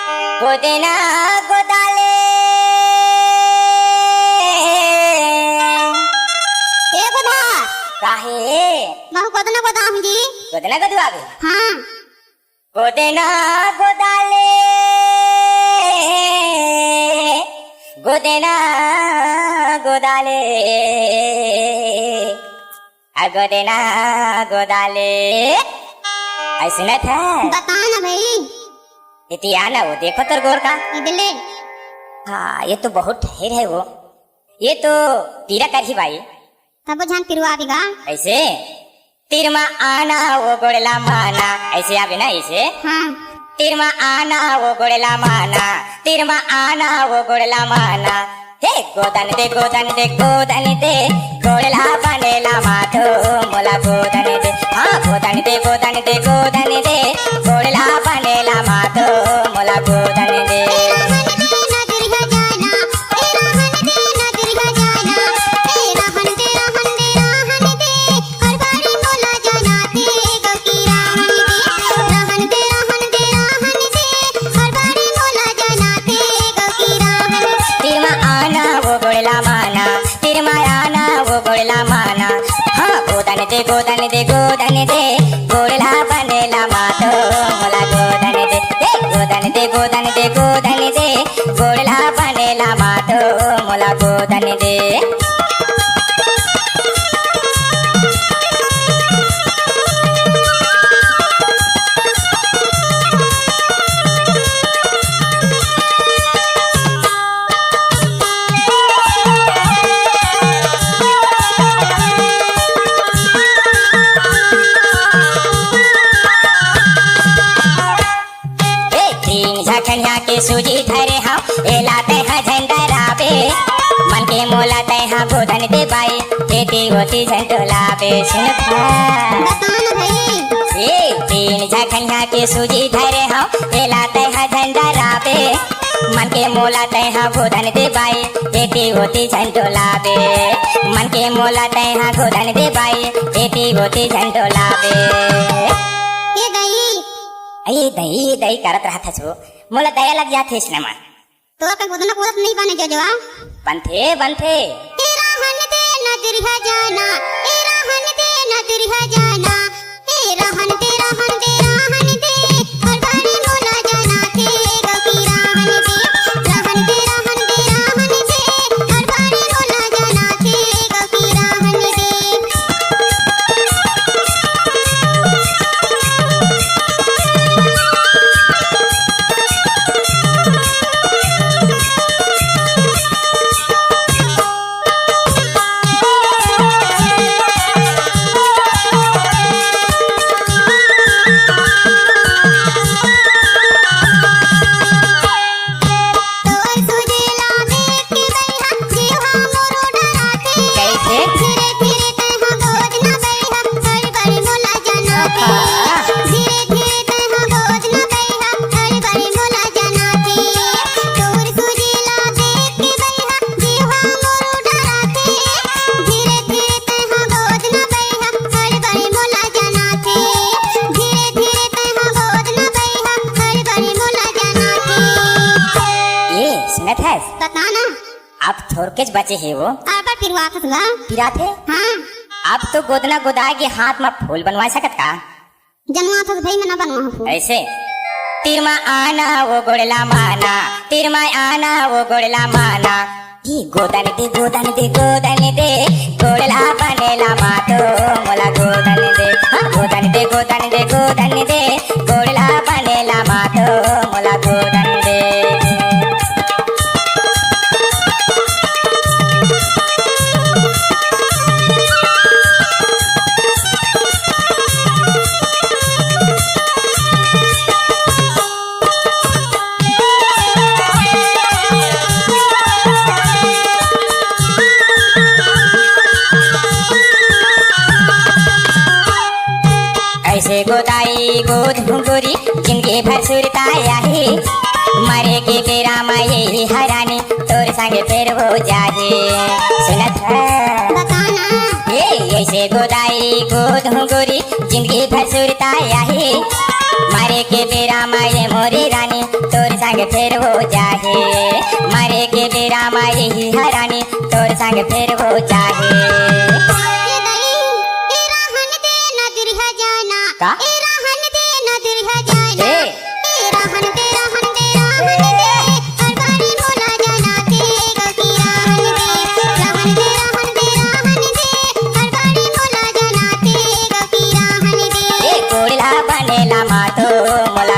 गोदेना गोदाले ए गोदा काहे बहु गोदना गोदाम जी गोदेना गोदवाबे हां गोदेना गोदाले गोदेना गोदाले गोदेना गोदाले ऐसे न था बता ना भाई इति आना वो देखो तर गोर का इधले हाँ ये तो बहुत ठहर है वो ये तो तीरा कर ही भाई तब जान फिर आवेगा ऐसे तिरमा आना वो गोड़ला माना ऐसे आवे ना ऐसे हां तिरमा आना वो गोड़ला माना तिरमा आना वो गोड़ला माना हे गोदन दे गोदन दे गोदन दे गोड़ला बनेला माथो मोला गोदन दे हाँ गोदन दे गोदन दे गोदन दे गोड़ला बनेला माथो मोला गोदन दे गोदन दे गोदन दे गोड़ला बनेला माथो मोला गोदन दे गोदन दे गोदन दे गोदन दे गोड़ला बनेला माथो मोला गोदन दे सूजी धरे हम एलाते हैं झंडराबे मन के मोलाते हैं गोदन दे बाई खेती होती झंडोलाबे सुन बताना भाई ये तीन झखनिया के सूजी धरे हम एलाते हैं झंडराबे मन के मोलाते हैं गोदन दे बाई खेती होती झंडोलाबे मन के मोलाते हैं गोदन दे बाई खेती होती झंडोलाबे ये गई अये दही दही करत रहा था छो मोला दया लग जाथे इसनमा तो का गोदना गोदत नहीं बने जो बनथे बनथे तेरा हन दे नजर है जाना तेरा हन दे नजर है जाना तेरा हन तेरा हन तेरा हन दे हर बारी मोला जाना थे गकीरा हन दे रहन तेरा हन तेरा हन दे हर बारी मोला जाना थे गकीरा हन दे आप थोड़के बचे है वो आबर फिर वापस हुआ फिरा थे हाँ आप तो गोदना गोदा के हाथ में फूल बनवा सकत का जनवा था भाई मैं ना बनवा फूल ऐसे तिरमा आना वो गोड़ला माना तिरमा आना वो गोड़ला माना ये गोदन दे गोदन दे गोदन दे गोड़ला बनेला माथो मोला गोदन दे गोदन दे गोदन दे गोदन दे गोड़ला बनेला माथो मोला गोदन दे गोदाई गोद घुंगुरी जिनके भर सुरताया है मरे के तेरा माये हरानी तोर संगे फिर हो जाए सुनत है बताना ये ऐसे गोदाई गोद घुंगुरी जिनके भर सुरताया है मरे के तेरा माये मोरी रानी तोर संगे संग फिर हो जाहे मरे के बेरा माई ही हरानी तोर संग फिर हो जाहे ये दई ए रहन दे न दिरिहा जाना का? ए रहन दे न दिरिहा जाना ए ए रहन दे हर बारी मोला जाना थे गलती रहन दे हर बारी मोला जाना थे गलती रहन दे ए गोड़ला बनेला मातो मोला